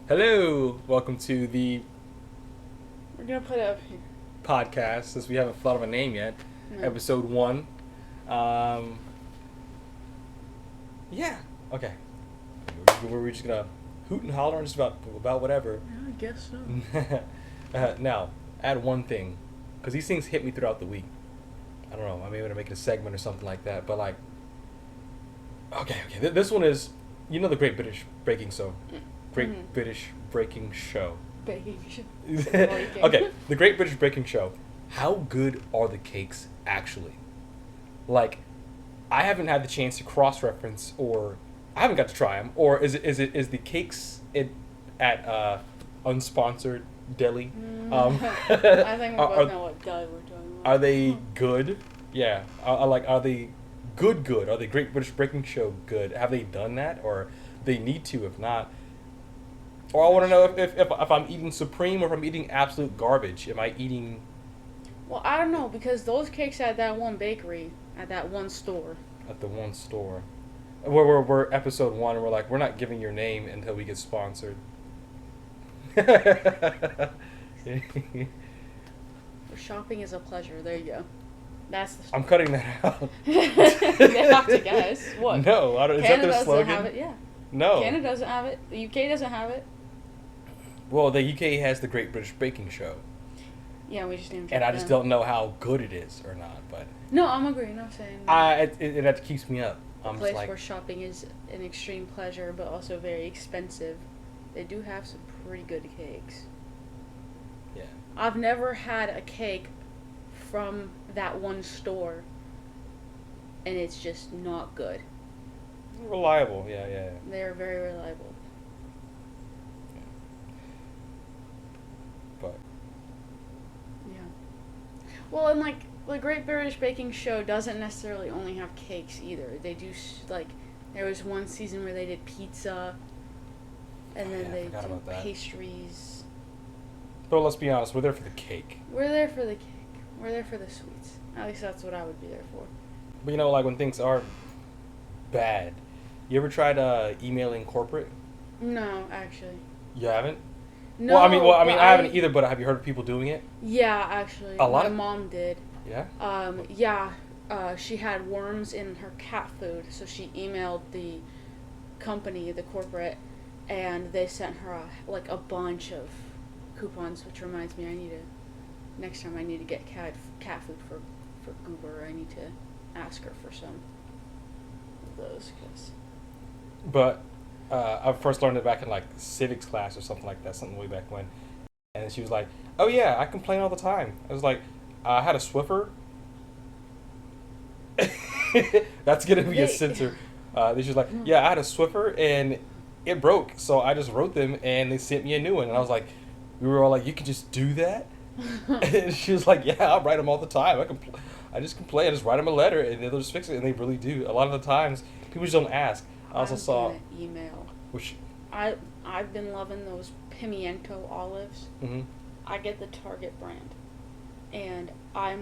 Hello, welcome to the We're gonna put it up here. podcast. Since we haven't thought of a name yet, No. Ep.1. Um, yeah, okay. We're just gonna hoot and holler just about whatever. Yeah, I guess so. Now, add one thing, because these things hit me throughout the week. I don't know. I may want to make it a segment or something like that. But like, okay. This one is, the Great British Baking Show. Great British Baking Show. Baking show. Okay, the Great British Baking Show. How good are the cakes actually? Like, I haven't had the chance to cross-reference, or I haven't got to try them. Or is the cakes at unsponsored deli? I think we both know what deli we're talking about. Are they good? Yeah. Are they good? Good? Are they Great British Baking Show good? Have they done that, or they need to? If not, or I want to know if I'm eating supreme or if I'm eating absolute garbage. Am I eating Well, I don't know because those cakes at that one bakery, at that one store. at the one store? We're episode 1 and we're like, we're not giving your name until we get sponsored. Where shopping is a pleasure. There you go. That's the. I'm cutting that out. They have to guess what. No, I don't. Is that Canada their doesn't slogan? have it. Yeah. No. Canada doesn't have it. The UK doesn't have it. Well, the UK has the Great British Baking Show, Yeah, we just named it. and I just don't know how good it is or not. But No, I'm agreeing. I'm saying. it keeps me up. A I'm place just like, where shopping is an extreme pleasure, but also very expensive. They do have some pretty good cakes. yeah. I've never had a cake from that one store, and it's just not good. Reliable, yeah. They're very reliable. But Yeah. Well, and like the Great British Baking Show doesn't necessarily only have cakes either. They do like there was one season where they did pizza, and then I they forgot do about that. pastries. let's be honest, we're there for the cake. We're there for the cake. We're there for the sweets. At least that's what I would be there for. But like when things are bad, you ever tried emailing corporate? No, actually. You haven't? No. Well, I but I haven't either. But have you heard of people doing it? Yeah, actually. A lot? My mom did. Yeah. She had worms in her cat food, so she emailed the company, the corporate, and they sent her a bunch of coupons. Which reminds me, next time I need to get cat food for Goober. I need to ask her for some of those. But I first learned it back in like civics class or something like that, something way back when. And she was like, "Oh yeah, I complain all the time." I was like, "I had a Swiffer." That's gonna be a censor. She was like, "Yeah, I had a Swiffer and it broke, so I just wrote them and they sent me a new one." And I was like, "We were all like, you can just do that?" And she was like, "Yeah, I write them all the time. I just complain. I just write them a letter and they'll just fix it." And they really do. A lot of the times, people just don't ask. I also saw. Gonna email. Which. I've been loving those pimiento olives. Mm-hmm. I get the Target brand, and I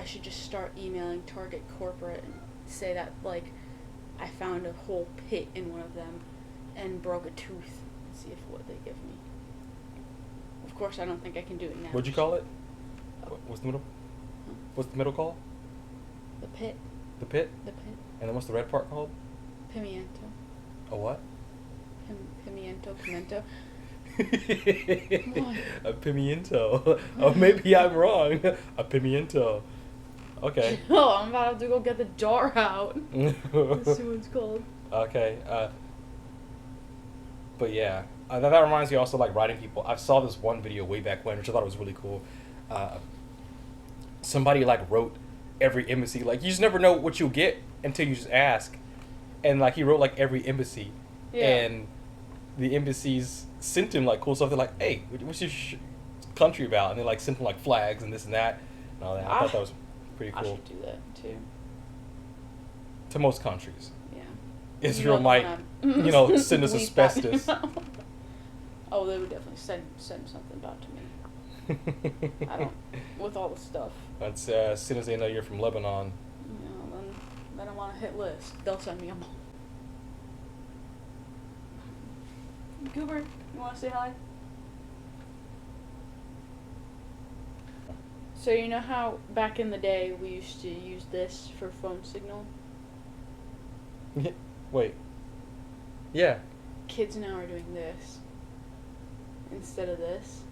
should just start emailing Target corporate and say that I found a whole pit in one of them, and broke a tooth, and see if what they give me. Of course, I don't think I can do it now. What'd you call it? Oh. What's the middle? Huh? What's the middle called? The pit. The pit. The pit. And then what's the red part called? Pimiento. A what? Pimiento. A pimiento. Oh, maybe I'm wrong. A pimiento. Okay. Oh, I'm about to go get the jar out. Let's see what it's called. Okay. But yeah, that reminds me also like writing people. I saw this one video way back when, which I thought was really cool. Somebody like wrote every embassy. Like you just never know what you'll get until you just ask. And like he wrote like every embassy, and the embassies sent him like cool stuff. They're like, "Hey, what's your country about?" And they like sent him like flags and this and that and all that. I thought that was pretty cool. I should do that too. To most countries. Yeah. Israel might, send us Leave that asbestos. Oh, they would definitely send something back to me. I don't, with all the stuff. That's as soon as they know you're from Lebanon. Then I'm on a hit list. They'll send me a Goober, you want to say hi? So you know how back in the day we used to use this for phone signal? Wait. Yeah. Kids now are doing this instead of this.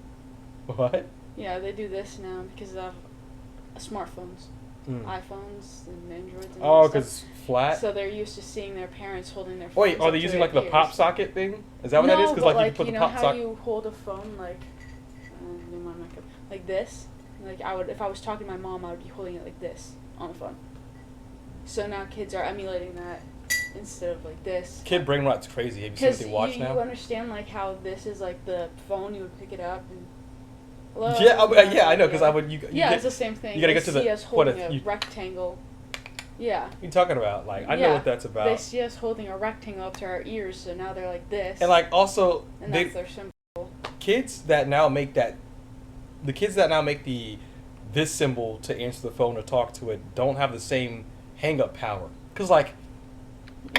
What? Yeah, they do this now because of smartphones, Mm. iPhones and Androids and Oh, stuff. because flat? So they're used to seeing their parents holding their phones. Wait, are they up to using their like the ears. pop socket thing? Is that what no, that is? Because but like you can put you the know pop how socket. you hold a phone like this. Like I would, if I was talking to my mom, I would be holding it like this on the phone. So now kids are emulating that instead of like this. Kid brain rot's crazy. Have you seen what they watch now? You understand like how this is like the phone, you would pick it up and. Hello? Yeah, I know, because I would. You yeah, get, it's the same thing. You gotta they get to see the us holding a you rectangle. Yeah. you talking about? Like I know Yeah. what that's about. They see us holding a rectangle up to our ears, so now they're like this. And like also, and they that's their symbol. kids that now make that, the kids that now make the this symbol to answer the phone or talk to it don't have the same hang up power. Cause like.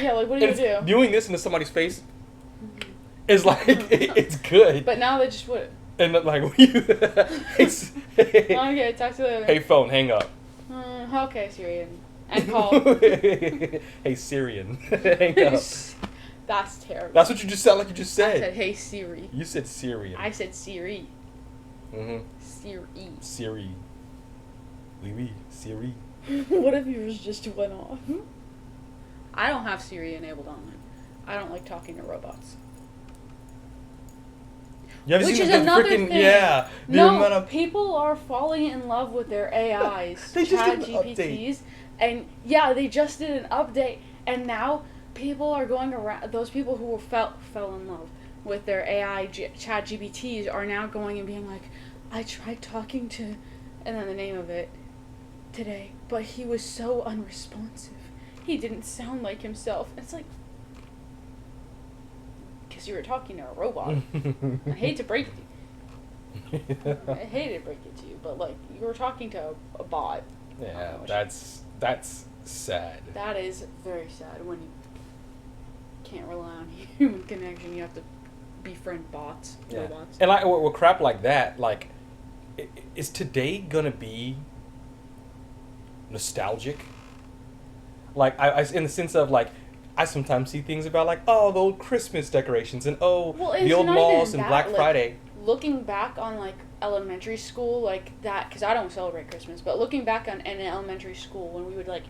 Yeah, like what do you do? Doing this into somebody's face is like it's good. But now they just would. And like Okay, talk to you later. Hey phone, hang up. Okay, Siri, and call. Hey Syrian, hang up. That's terrible. That's what you just sound like you just said. I said, hey Siri. You said Syrian. I said Siri. Siri. Siri. Oui, oui, Siri. What if yours just went off? I don't have Siri enabled on mine. I don't like talking to robots. You haven't Which seen is the another freaking thing. yeah. No, people are falling in love with their AIs, They just Chat did an GPTs, update. and yeah, they just did an update, and now people are going around. Those people who fell in love with their AI Chat GPTs are now going and being like, I tried talking to, and then the name of it today, but he was so unresponsive. He didn't sound like himself. It's like, because you were talking to a robot. I hate to break it to you. I hate to break it to you, but like you were talking to a bot. Yeah, that's sad. That is very sad when you can't rely on human connection. You have to befriend bots, robots. And like with crap like that, like, is today gonna be nostalgic? Like I in the sense of like, I sometimes see things about like, oh, the old Christmas decorations and the old malls and Black Friday. Looking back on like elementary school, like that, because I don't celebrate Christmas, but looking back on in elementary school when we would like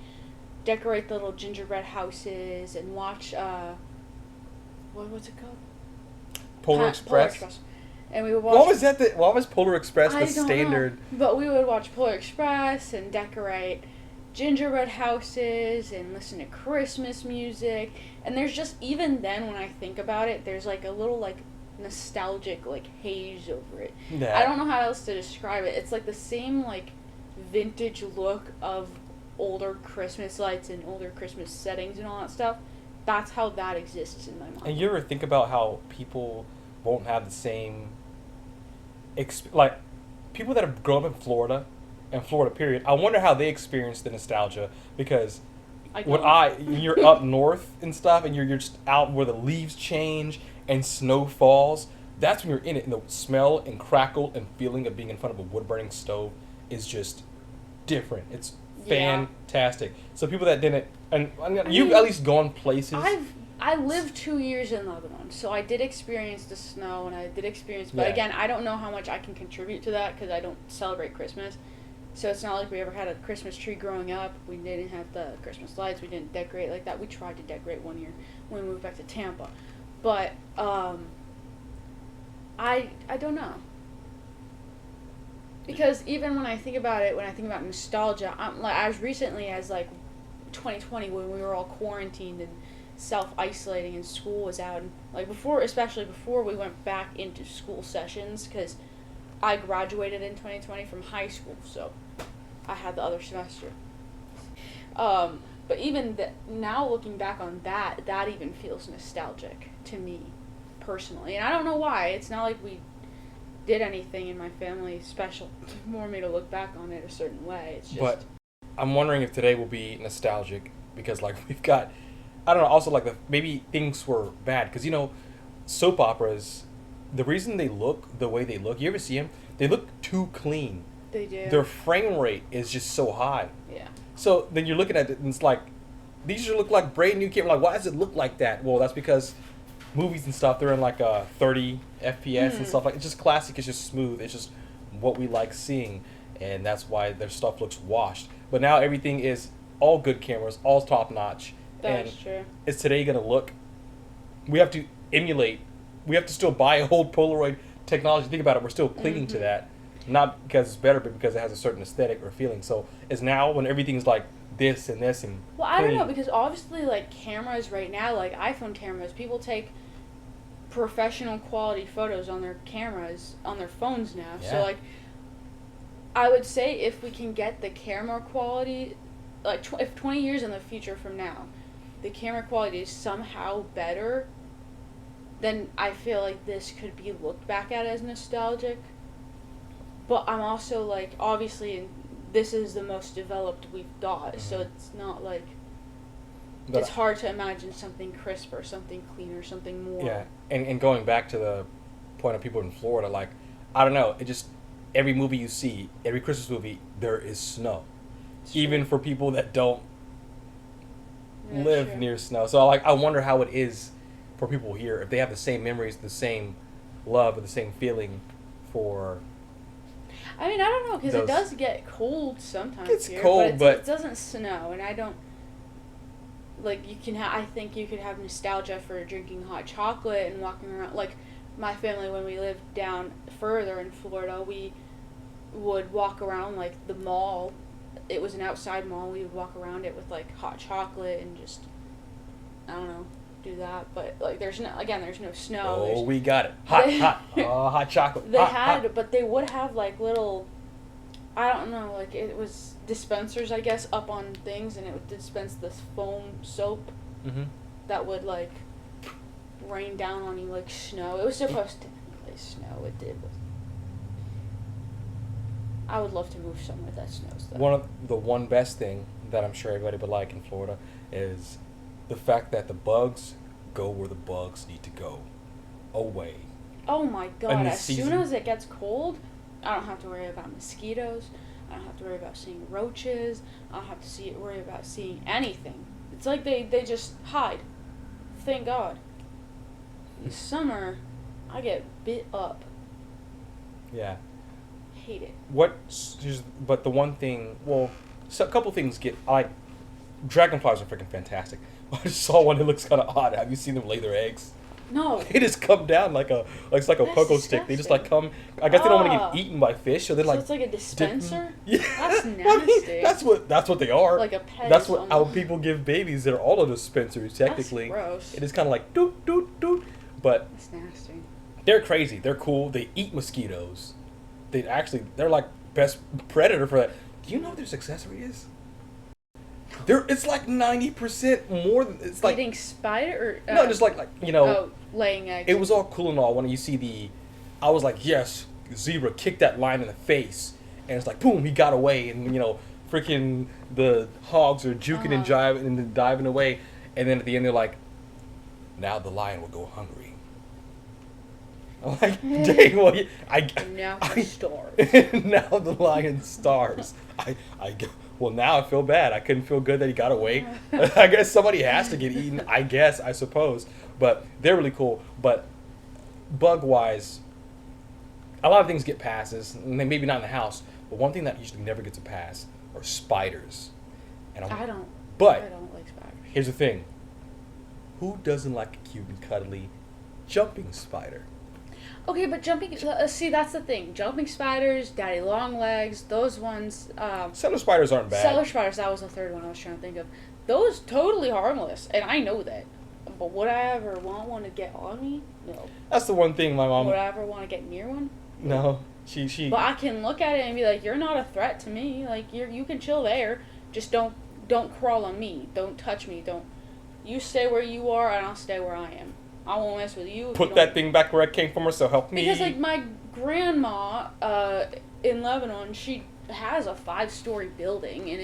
decorate the little gingerbread houses and watch what's it called? Polar Express. And we would watch. What was Polar Express I the don't standard? know. But we would watch Polar Express and decorate gingerbread houses and listen to Christmas music. And there's just, even then when I think about it, there's like a little like nostalgic like haze over it. Yeah. I don't know how else to describe it. It's like the same like vintage look of older Christmas lights and older Christmas settings and all that stuff. That's how that exists in my mind. And you ever think about how people won't have the same like people that have grown up in Florida and Florida period, I wonder how they experience the nostalgia, because you're up north and stuff and you're just out where the leaves change and snow falls, that's when you're in it, and the smell and crackle and feeling of being in front of a wood burning stove is just different. It's fantastic. So people that didn't, and you've at least gone places. I lived 2 years in Lebanon, so I did experience the snow, and I did experience, but again, I don't know how much I can contribute to that because I don't celebrate Christmas. So it's not like we ever had a Christmas tree growing up. We didn't have the Christmas lights. We didn't decorate like that. We tried to decorate one year when we moved back to Tampa. But I don't know. Because even when I think about it, when I think about nostalgia, I'm like, as recently as like 2020 when we were all quarantined and self-isolating and school was out, and like especially before we went back into school sessions, because I graduated in 2020 from high school, so I had the other semester. But even now looking back on that even feels nostalgic to me personally, and I don't know why. It's not like we did anything in my family special for me to look back on it a certain way. It's just. But I'm wondering if today will be nostalgic because like we've got, I don't know. Also like maybe things were bad because soap operas, the reason they look the way they look, you ever see them? They look too clean. They do. Their frame rate is just so high. Yeah. So then you're looking at it and it's like, these should look like brand new camera. Like, why does it look like that? Well, that's because movies and stuff, they're in like 30 FPS and stuff like. It's just classic. It's just smooth. It's just what we like seeing, and that's why their stuff looks washed. But now everything is all good cameras, all top notch. That's true. Is today going to look? We have to emulate. We have to still buy old Polaroid technology. Think about it. We're still clinging to that, not because it's better, but because it has a certain aesthetic or feeling. So it's now when everything's like this and this and. Well, I don't know, because obviously, like, cameras right now, like iPhone cameras, people take professional quality photos on their cameras, on their phones now. Yeah. So, like, I would say if we can get the camera quality, like, if 20 years in the future from now, the camera quality is somehow better, then I feel like this could be looked back at as nostalgic. But I'm also, like, obviously, this is the most developed we've got, so it's not like, But it's hard to imagine something crisper, something cleaner, something more. Yeah, and going back to the point of people in Florida, like, I don't know, it just, every movie you see, every Christmas movie, there is snow. It's Even true. for people that don't Yeah, live true. near snow. So, like, I wonder how it is for people here, if they have the same memories, the same love, or the same feeling for... I mean, I don't know, because it Those- does get cold sometimes It's here, cold, but but- it doesn't snow, and I don't, like, you can I think you could have nostalgia for drinking hot chocolate and walking around, like, my family, when we lived down further in Florida, we would walk around, like, the mall. It was an outside mall. We would walk around it with, like, hot chocolate and just, I don't know, do that. But, like, there's no snow. Oh, There's, we got it. Hot, They- hot. Oh, hot chocolate. they hot, had, hot. but they would have, like, little, I don't know, like, it was dispensers, I guess, up on things, and it would dispense this foam soap Mm-hmm. that would, like, rain down on you like snow. It was supposed to like snow. It did. I would love to move somewhere that snows, though. One best thing that I'm sure everybody would like in Florida is the fact that the bugs go where the bugs need to go, away. Oh my god, And the as soon season- as it gets cold, I don't have to worry about mosquitoes. I don't have to worry about seeing roaches. I don't have to worry about seeing anything. It's like they just hide. Thank God. In summer, I get bit up. Yeah. Hate it. But the one thing, well, so a couple things dragonflies are freaking fantastic. I just saw one that looks kind of odd. Have you seen them lay their eggs? No. They just come down like it's like a That's pogo stick. They just like come. I guess they don't want to get eaten by fish, so they're So like. it's like a dispenser? Yeah. That's I mean, nasty. that's what they are. Like a pet. That's is what how almost- people give babies. They're all in dispensers technically. That's gross. It is kind of like doot doot doot, but That's nasty. they're crazy. They're cool. They eat mosquitoes. They're like best predator for that. Do you know what their success rate is? It's like 90% more than it's like. Eating spider or No, just like you know. oh, laying eggs. It was all cool and all when you see I was like, yes, zebra kicked that lion in the face, and it's like, boom, he got away, and freaking the hogs are juking and jiving and then diving away, and then at the end they're like, now the lion will go hungry. I'm like, dang, well, Now he starves. now the lion starves. Well, now I feel bad. I couldn't feel good that he got away. I guess somebody has to get eaten. I suppose. But they're really cool. But bug-wise, a lot of things get passes. And maybe not in the house. But one thing that usually never gets a pass are spiders. And I don't like spiders. here's the thing. Who doesn't like a cute and cuddly jumping spider? Okay, but jumping. See, that's the thing. Jumping spiders, daddy long legs, those ones. Cellar spiders aren't bad. Cellar spiders. That was the third one I was trying to think of. Those totally harmless, and I know that. But would I ever want one to get on me? No. That's the one thing my mom. Would I ever want to get near one? No, she. But I can look at it and be like, "You're not a threat to me. Like you can chill there. Just don't crawl on me. Don't touch me. Don't. You stay where you are, and I'll stay where I am. I won't mess with you. Put that thing back where it came from, or so help me. Because like my grandma in Lebanon, she has a 5-story building, and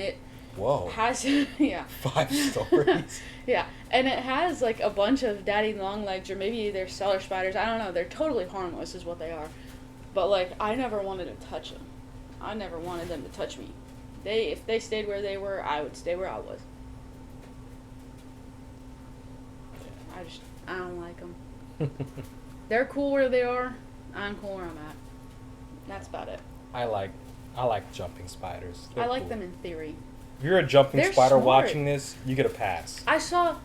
Whoa. Has yeah. 5 stories. Yeah, and it has like a bunch of daddy long legs, or maybe they're cellar spiders. I don't know. They're totally harmless, is what they are. But like, I never wanted to touch them. I never wanted them to touch me. If they stayed where they were, I would stay where I was. I don't like them. They're cool where they are. I'm cool where I'm at. That's about it. I like jumping spiders. They're I like cool. them in theory. If you're a jumping They're spider smart. watching this, you get a pass. I saw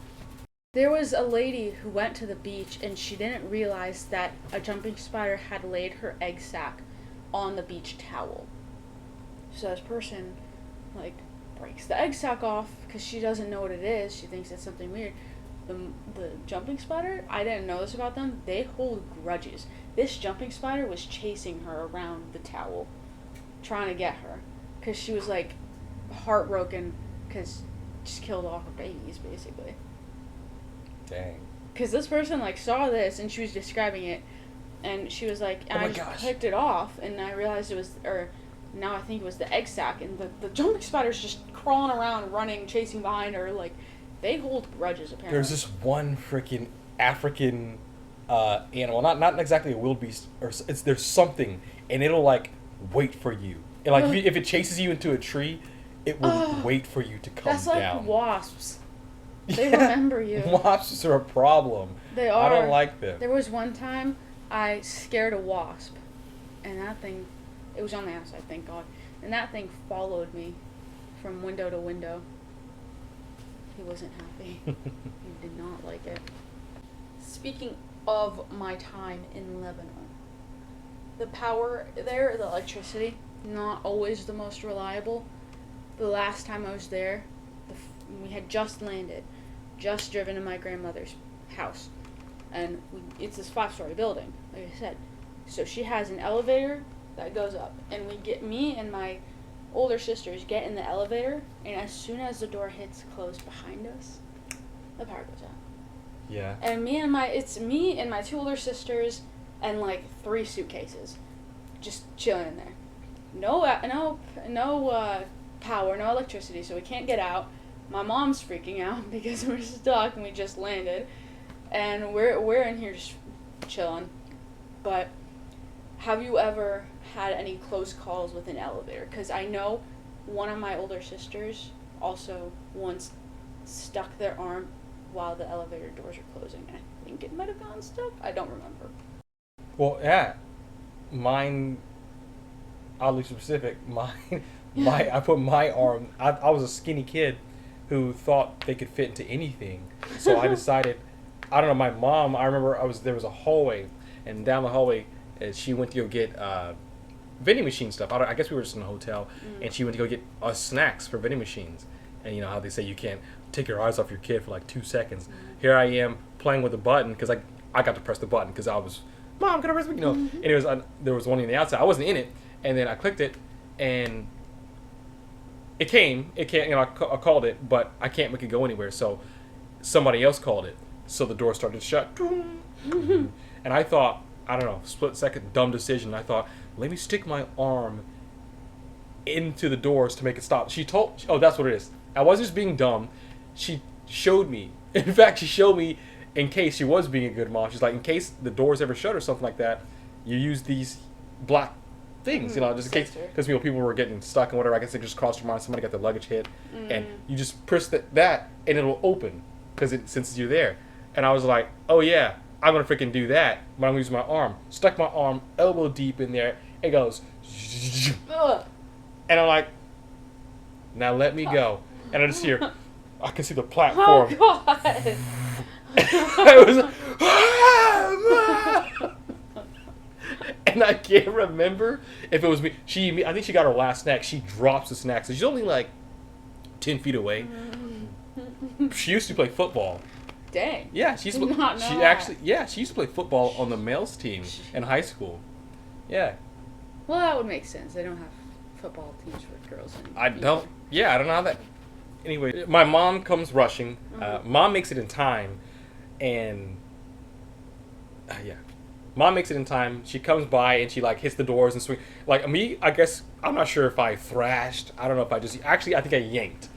there was a lady who went to the beach and she didn't realize that a jumping spider had laid her egg sac on the beach towel. So this person like breaks the egg sac off because she doesn't know what it is. She thinks it's something weird. The jumping spider, I didn't know this about them. They hold grudges. This jumping spider was chasing her around the towel, trying to get her, because she was like heartbroken because just killed all her babies basically. Dang. Because this person like saw this and she was describing it, and she was like, and I just picked it off, and I realized it was, or now I think it was the egg sac, and the jumping spider's just crawling around, running, chasing behind her. Like, they hold grudges apparently. There's this one freaking African animal, not exactly a wildebeest, or there's something, and it'll like wait for you. And like if it chases you into a tree, it will wait for you to come down. That's like wasps. They remember you. Wasps are a problem. They are. I don't like them. There was one time I scared a wasp, and that thing, it was on the outside, thank God, and that thing followed me from window to window. He wasn't happy. He did not like it. Speaking of my time in Lebanon, the power there, the electricity, not always the most reliable. The last time I was there, we had just landed, just driven to my grandmother's house, and it's this 5-story building, like I said. So she has an elevator that goes up, and me and my older sisters get in the elevator, and as soon as the door hits closed behind us, the power goes out. Yeah. And it's me and my 2 older sisters and like 3 suitcases, just chilling in there. No power, no electricity, so we can't get out. My mom's freaking out because we're stuck and we just landed, and we're in here just chilling. But have you ever had any close calls with an elevator? Because I know one of my older sisters also once stuck their arm while the elevator doors are closing. I think it might have gone stuck. I don't remember. Well, yeah. Mine, oddly specific, I put my arm, I was a skinny kid who thought they could fit into anything. So I decided, I don't know, my mom, I remember there was a hallway, and down the hallway, she went to go get vending machine stuff. I guess we were just in a hotel, and she went to go get us snacks for vending machines. And you know how they say you can't take your eyes off your kid for like 2 seconds. Here I am playing with the button, because I got to press the button because I was, Mom, can I press the button? And it was, there was one on the outside. I wasn't in it, and then I clicked it, and it came, you know, I called it, but I can't make it go anywhere, so somebody else called it. So the door started to shut. And I thought, I don't know, split second, dumb decision. I thought, let me stick my arm into the doors to make it stop. Oh, that's what it is. I wasn't just being dumb. She showed me. In fact, she showed me in case she was being a good mom. She's like, in case the doors ever shut or something like that, you use these black things, you know, just in case, because people were getting stuck and whatever. I guess it just crossed your mind, somebody got their luggage hit, and you just press that and it'll open, since you're there. And I was like, oh yeah, I'm gonna freaking do that, but I'm gonna use my arm. Stuck my arm elbow deep in there. It goes, and I'm like, now let me go. And I just hear, I can see the platform. Oh God! It was, and I can't remember if it was me. I think she got her last snack. She drops the snack. So she's only like 10 feet away. She used to play football. Dang. Yeah, she used to. She used to play football on the males team in high school. Yeah. Well, that would make sense. They don't have football teams for girls anymore. I don't know how that. Anyway, my mom comes rushing. Mom makes it in time, and yeah. Mom makes it in time. She comes by and she like hits the doors and swing. Like me, I guess I'm not sure if I thrashed. I don't know if I just actually I think I yanked,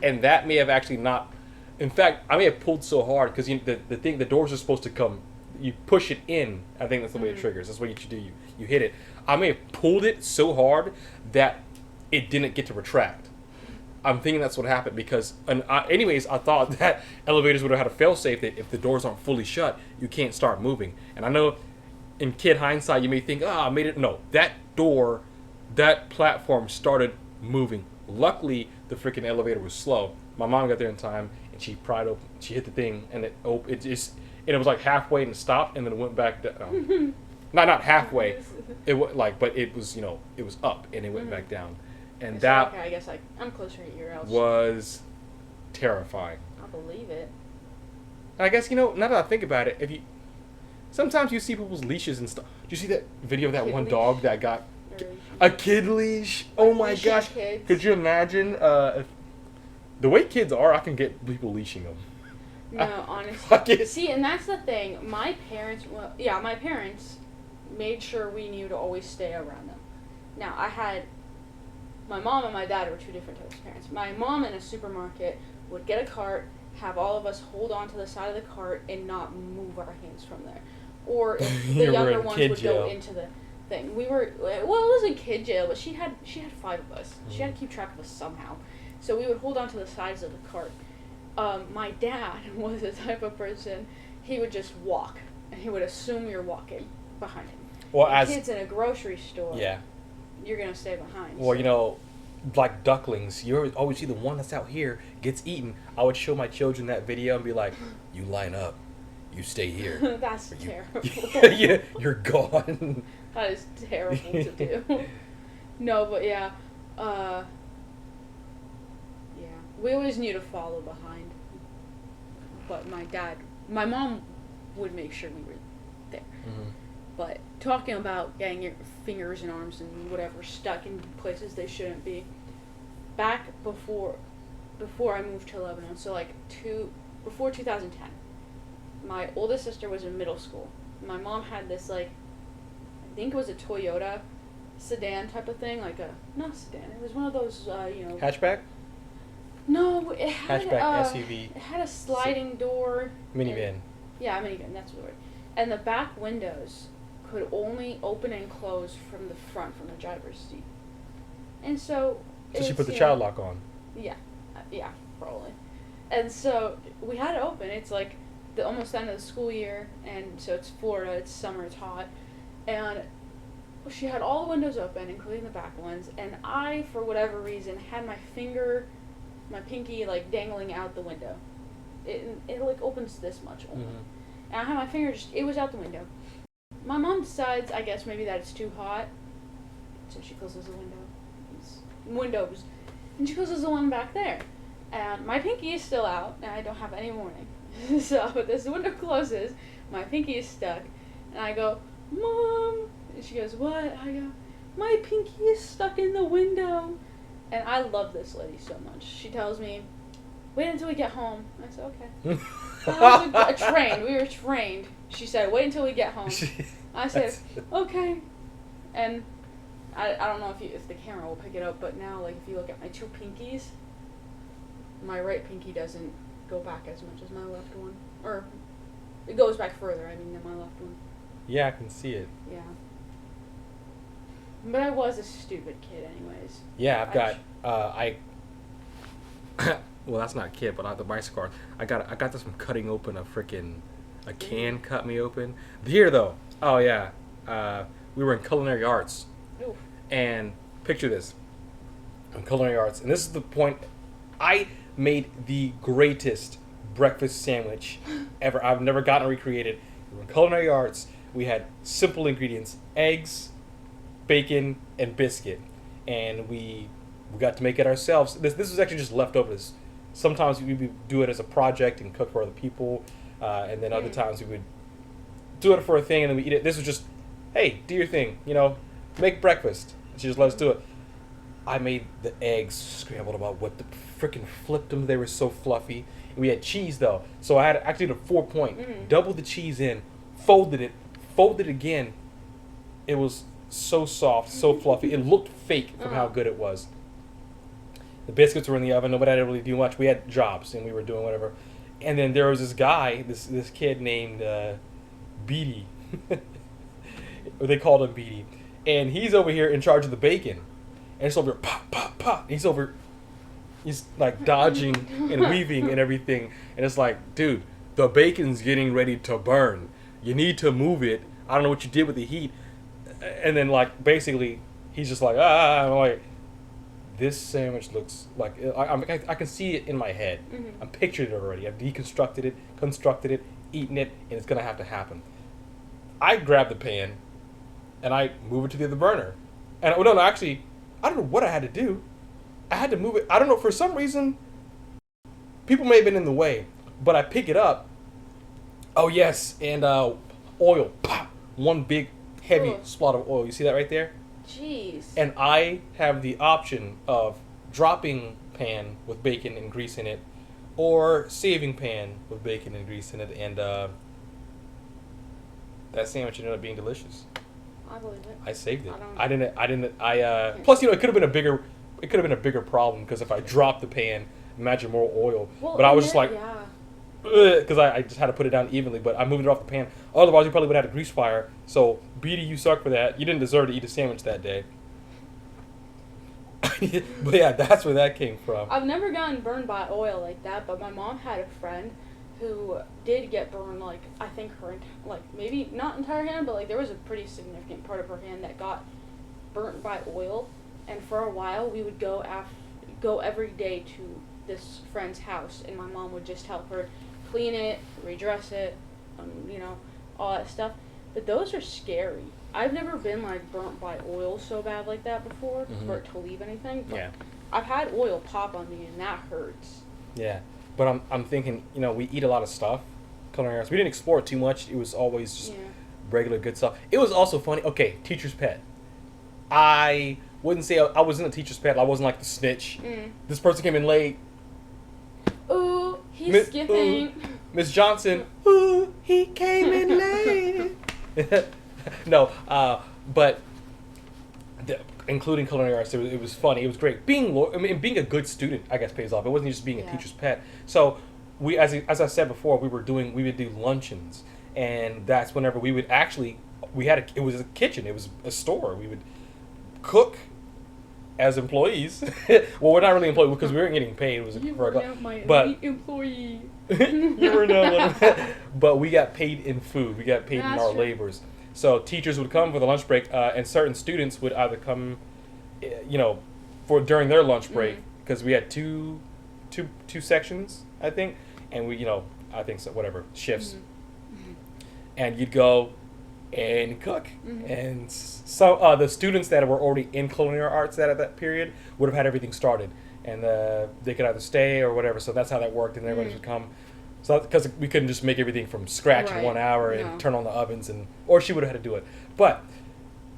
and that may have actually not. In fact, I may have pulled so hard because the doors are supposed to come. You push it in. I think that's the way it triggers. That's what you should do. You hit it. I may have pulled it so hard that it didn't get to retract. I'm thinking that's what happened because, anyways, I thought that elevators would have had a fail-safe that if the doors aren't fully shut, you can't start moving. And I know, in kid hindsight, you may think, I made it. No, that door, that platform started moving. Luckily, the freaking elevator was slow. My mom got there in time, and she pried open. She hit the thing, and it was like halfway and stopped, and then it went back down. Not halfway. It was but it was it was up, and it went back down. And so, that okay, I guess I'm closer to your house. was terrifying. I believe it. And I guess now that I think about it, sometimes you see people's leashes and stuff. Do you see that video of that Kid one leash? dog that got a kid leash? Oh my Leashing gosh! kids. Could you imagine? If, the way kids are, I can get people leashing them. No, honestly. Fuck it. See, and that's the thing. My parents made sure we knew to always stay around them. Now, my mom and my dad were two different types of parents. My mom in a supermarket would get a cart, have all of us hold on to the side of the cart and not move our hands from there. Or if the younger ones would go into the thing. It wasn't kid jail, but she had 5 of us. She had to keep track of us somehow. So we would hold on to the sides of the cart. My dad was the type of person, he would just walk, and he would assume you're walking behind him. Well, as kids in a grocery store, yeah, you're going to stay behind. Well, so. Like ducklings, you always see the one that's out here gets eaten. I would show my children that video and be like, you line up, you stay here. That's terrible. Yeah, you're gone. That is terrible to do. No, but yeah. We always knew to follow behind. But my mom would make sure we were there. Mm-hmm. But talking about getting your fingers and arms and whatever stuck in places they shouldn't be, back before I moved to Lebanon, so before 2010, my oldest sister was in middle school. My mom had this I think it was a Toyota sedan type of thing, not sedan. It was one of those hatchback. No, it had hatchback SUV. It had a sliding door. Minivan. Yeah, minivan. That's the word. And the back windows could only open and close from the front, from the driver's seat. And so she put the child lock on. Yeah, probably. And so we had it open. It's the almost end of the school year, and so it's Florida. It's summer. It's hot, and she had all the windows open, including the back ones. And I, for whatever reason, had my pinky dangling out the window. It opens this much only. Mm-hmm. And I had my finger it was out the window. My mom decides, I guess, maybe that it's too hot, so she closes the windows, and she closes the one back there. And my pinky is still out, and I don't have any warning. So this window closes, my pinky is stuck, and I go, Mom! And she goes, what? I go, my pinky is stuck in the window. And I love this lady so much. She tells me, wait until we get home. I said, okay. We were trained. She said, wait until we get home. I said, okay. And I don't know if the camera will pick it up, but now, if you look at my 2 pinkies, my right pinky doesn't go back as much as my left one. Or, it goes back further, than my left one. Yeah, I can see it. Yeah. But I was a stupid kid anyways. Yeah, I've got, well, that's not a kid, but I have the bicycle card. I got this from cutting open a can cut me open. Here, though, oh, yeah, we were in culinary arts. Oof. And picture this. In culinary arts, and this is the point, I made the greatest breakfast sandwich ever. I've never gotten recreated. We were in culinary arts. We had simple ingredients, eggs, bacon, and biscuit, and we got to make it ourselves. This was actually just leftovers. Sometimes we would do it as a project and cook for other people, and then other times we would do it for a thing and then we eat it. This was just, hey, do your thing, make breakfast. She just let us do it. I made the eggs, scrambled them up, freaking flipped them. They were so fluffy. We had cheese though, so I had actually did a 4-point, doubled the cheese in, folded it folded again, it was so soft, so fluffy. It looked fake from how good it was. The biscuits were in the oven. Nobody had to really do much. We had jobs, and we were doing whatever. And then there was this guy, this kid named Beatty. They called him Beatty. And he's over here in charge of the bacon. And it's over here, pop, pop, pop. He's like dodging and weaving and everything. And it's like, dude, the bacon's getting ready to burn. You need to move it. I don't know what you did with the heat. And then, like, basically, he's just like, I'm like, this sandwich looks like, I can see it in my head. I'm picturing it already. I've deconstructed it, constructed it, eaten it, and it's going to have to happen. I grab the pan, and I move it to the other burner. And, no, actually, I don't know what I had to do. I had to move it. I don't know, for some reason, people may have been in the way, but I pick it up. Oh, yes, and oil, pop, one big heavy spot of oil. You see that right there? Jeez. And I have the option of dropping pan with bacon and grease in it, or saving pan with bacon and grease in it, and that sandwich ended up being delicious. I believe it. I saved it. Plus, it could have been a bigger problem, because if I dropped the pan, imagine more oil. Well, but I was just like, yeah. Because I just had to put it down evenly, but I moved it off the pan. Otherwise, you probably would have had a grease fire. So, Beatty, you suck for that. You didn't deserve to eat a sandwich that day. But yeah, that's where that came from. I've never gotten burned by oil like that, but my mom had a friend who did get burned, like, I think her, like, maybe not entire hand, but, like, there was a pretty significant part of her hand that got burnt by oil. And for a while, we would go every day to this friend's house, and my mom would just help her clean it, redress it, all that stuff. But those are scary. I've never been, like, burnt by oil so bad like that before, for it to leave anything. But Yeah. I've had oil pop on me, and that hurts. Yeah. But I'm thinking, we eat a lot of stuff, culinary arts. We didn't explore it too much. It was always just regular good stuff. It was also funny. Okay, teacher's pet. I wouldn't say I wasn't a teacher's pet. I wasn't like the snitch. This person came in late. Ooh, he's skipping. Miss Johnson. Ooh, he came in late. No, but including culinary arts, it was funny. It was great. Being a good student, I guess, pays off. It wasn't just being a teacher's pet. So we, as I said before, we would do luncheons, and that's whenever we would actually it was a kitchen. It was a store. We would cook as employees. Well, we're not really employees because we weren't getting paid. It was my employee. You were not one. But we got paid in food. We got paid in our labors. So teachers would come for the lunch break, and certain students would either come, for during their lunch break, because we had two sections, I think, and I think so, whatever shifts, and you'd go and cook, and so the students that were already in culinary arts at that period would have had everything started, and they could either stay or whatever. So that's how that worked, and everybody would come. So because we couldn't just make everything from scratch in 1 hour and turn on the ovens, or she would have had to do it. But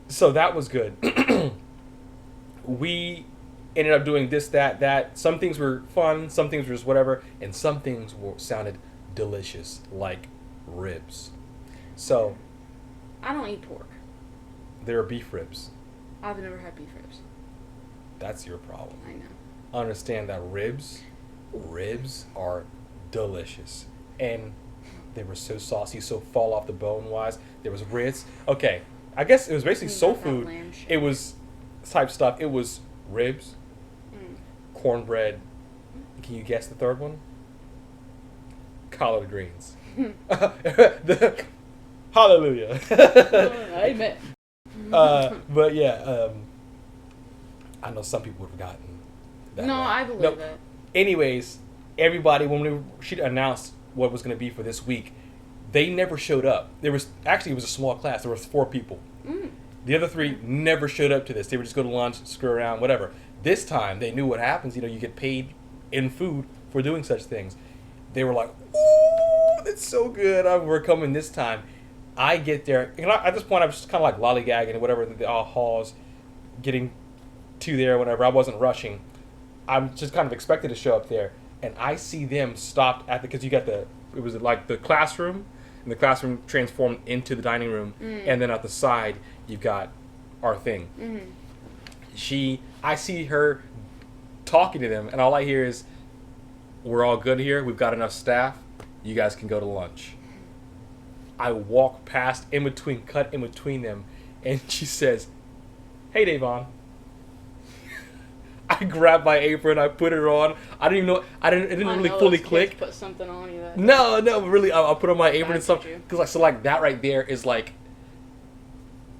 so that was good. We ended up doing this, that. Some things were fun, some things were just whatever, and some things sounded delicious, like ribs. So I don't eat pork. there are beef ribs. I've never had beef ribs. That's your problem. I know. Understand that ribs are delicious, and they were so saucy, so fall off the bone wise. There was ribs. Okay, I guess it was basically soul food. It was type stuff. It was ribs, cornbread. Can you guess the third one? Collard greens. Hallelujah. Amen. But yeah, I know some people would have gotten that. No, I believe it. Anyways, everybody, when she announced what was going to be for this week, they never showed up. It was a small class. There was 4 people. The other 3 never showed up to this. They would just go to lunch, screw around, whatever. This time, they knew what happens. You get paid in food for doing such things. They were like, "Ooh, that's so good. We're coming this time." I get there, and at this point, I was just kind of like lollygagging and whatever, the halls, getting to there, whatever. I wasn't rushing. I'm just kind of expected to show up there, and I see them stopped because you got it was like the classroom, and the classroom transformed into the dining room, and then at the side you've got our thing. I see her talking to them, and all I hear is, "We're all good here. We've got enough staff. You guys can go to lunch." I walk past cut in between them, and she says, "Hey, Davon." I grabbed my apron, I put it on. I didn't even know. It didn't really fully click. Put something on you. No, really. I put on my apron and stuff because that right there is like.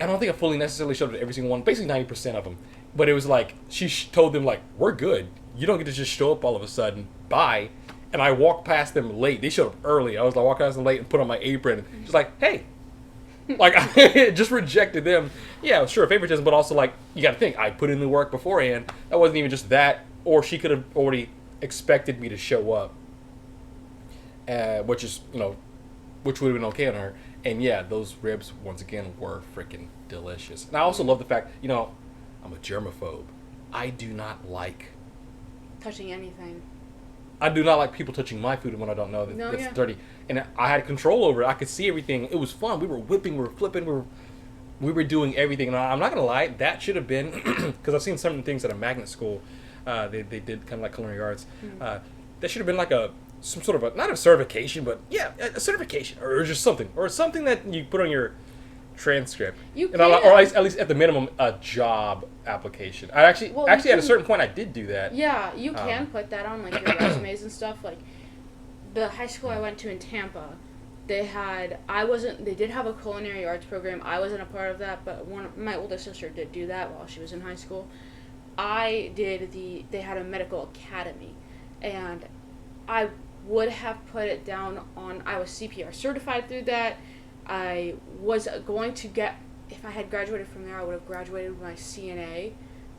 I don't think I fully necessarily showed it to every single one. Basically 90% of them, but it was like she told them like, "We're good. You don't get to just show up all of a sudden. Bye." And I walked past them late. They showed up early. I was like walking past them late and put on my apron. She's like, "Hey." Like, I just rejected them. Yeah, sure, favoritism, but also, like, you gotta think, I put in the work beforehand. That wasn't even just that, or she could have already expected me to show up. Which would have been okay on her. And yeah, those ribs, once again, were freaking delicious. And I also love the fact, I'm a germaphobe. I do not like... touching anything. I do not like people touching my food when I don't know that it's dirty. And I had control over it. I could see everything. It was fun. We were whipping, we were flipping, we were doing everything. And I'm not going to lie, that should have been, because I've seen certain things at a magnet school, they did kind of like culinary arts. That should have been like some sort of not a certification, but yeah, a certification or just something. Or something that you put on your transcript. You can. Or at least at the minimum, a job application. I actually at a certain point I did do that. Yeah, you can put that on like your resumes and stuff. Like the high school I went to in Tampa, they did have a culinary arts program. I wasn't a part of that, but my older sister did do that while she was in high school. They had a medical academy, and I would have put it down on, I was CPR certified through that. I was going to get, if I had graduated from there, I would have graduated with my CNA,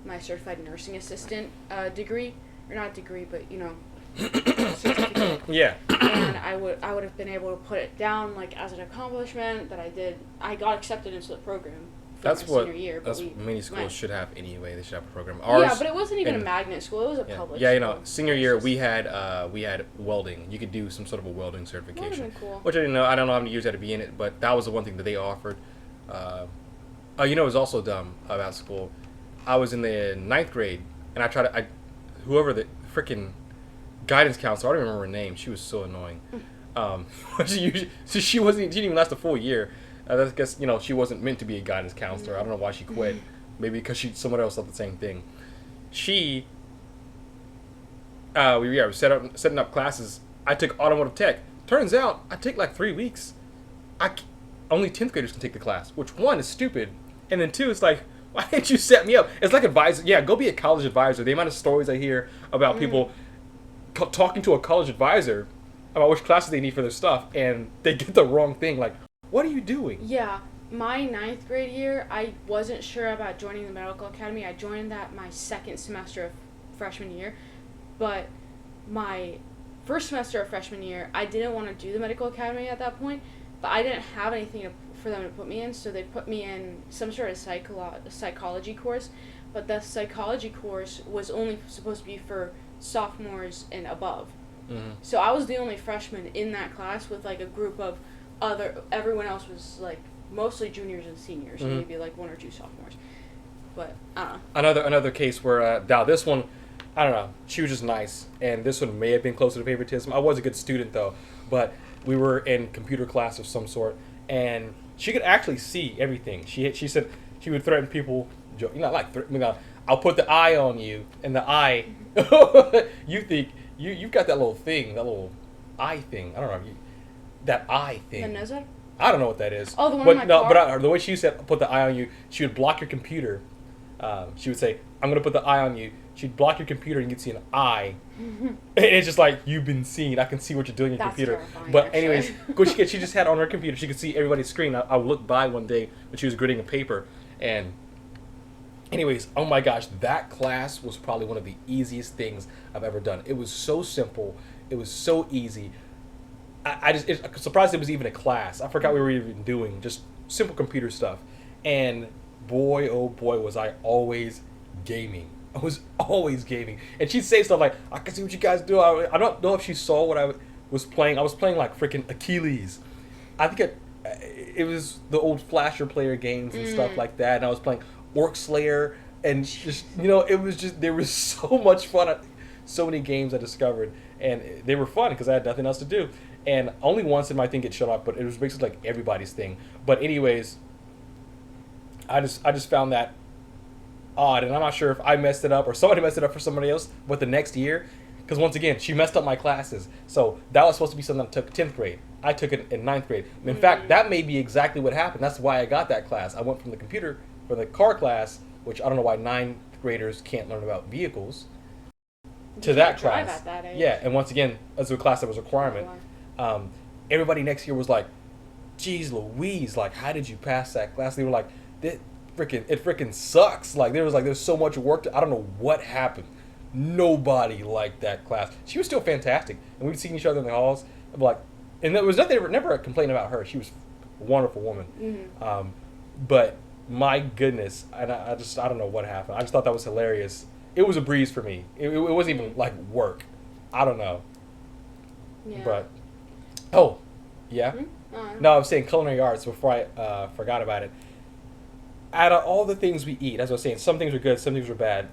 my certified nursing assistant degree, or not degree, but certificate. Yeah. And I would have been able to put it down like as an accomplishment that I did. I got accepted into the program. That's what senior year, that's many schools should have anyway. They should have a program. Yeah, but it wasn't even a magnet school. It was a public school. Yeah, senior year we had welding. You could do some sort of a welding certification. That would have been cool. Which I didn't know. I don't know how many years I had to be in it, but that was the one thing that they offered. It was also dumb about school. I was in the 9th grade, and whoever the freaking guidance counselor, I don't remember her name. She was so annoying. She didn't even last a full year. I guess, she wasn't meant to be a guidance counselor. I don't know why she quit. Maybe because someone else thought the same thing. We were setting up classes. I took automotive tech. Turns out, I take like 3 weeks. Only 10th graders can take the class, which one is stupid. And then two, it's like, why didn't you set me up? It's like advisor. Yeah, go be a college advisor. The amount of stories I hear about people talking to a college advisor about which classes they need for their stuff, and they get the wrong thing. Like, what are you doing? Yeah, my 9th grade year, I wasn't sure about joining the medical academy. I joined that my second semester of freshman year, but my first semester of freshman year, I didn't want to do the medical academy at that point, but I didn't have anything for them to put me in, so they put me in some sort of psychology course, but the psychology course was only supposed to be for sophomores and above. So I was the only freshman in that class with like a group of everyone else was like mostly juniors and seniors, maybe like 1 or 2 sophomores. But I don't know. Another case where this one, I don't know, she was just nice, and this one may have been closer to favoritism. I was a good student though, but we were in computer class of some sort, and she could actually see everything. She said she would threaten people. I'll put the eye on you, and the eye. You think you've got that little thing, that little eye thing. I don't know. That eye thing. The nose? I don't know what that is. Oh, the one in my car? But the way she said, put the eye on you, she would block your computer. She would say, I'm going to put the eye on you. She'd block your computer and you'd see an eye. And it's just like, you've been seen. I can see what you're doing on your computer. But anyways, she just had on her computer, she could see everybody's screen. I would look by one day when she was gritting a paper. And anyways, oh my gosh, that class was probably one of the easiest things I've ever done. It was so simple. It was so easy. I'm surprised it was even a class. I forgot we were even doing just simple computer stuff. And boy, oh boy, was I always gaming. I was always gaming. And she'd say stuff like, I can see what you guys do. I don't know if she saw what I was playing. I was playing like freaking Achilles. I think it was the old Flasher player games and stuff like that, and I was playing Orc Slayer, and just it was just there was so much fun. So many games I discovered, and they were fun because I had nothing else to do. And only once did my thing get shut off, but it was basically like everybody's thing. But anyways, I just found that odd, and I'm not sure if I messed it up or somebody messed it up for somebody else. But the next year, because once again, she messed up my classes. So that was supposed to be something I took 10th grade. I took it in 9th grade. In fact, that may be exactly what happened. That's why I got that class. I went from the car class, which I don't know why 9th graders can't learn about vehicles, to that class. At that age. Yeah, and once again, as a class that was a requirement. Everybody next year was like, "Geez, Louise, like, how did you pass that class?" They were like, "It freaking sucks." Like, there's so much work. I don't know what happened. Nobody liked that class. She was still fantastic, and we'd seen each other in the halls. I'm like, and there was never a complaint about her. She was a wonderful woman. But my goodness, and I don't know what happened. I just thought that was hilarious. It was a breeze for me. It wasn't even like work. I don't know. Yeah. But yeah. No, I was saying culinary arts before I forgot about it. Out of all the things we eat, as I was saying, some things were good, some things were bad.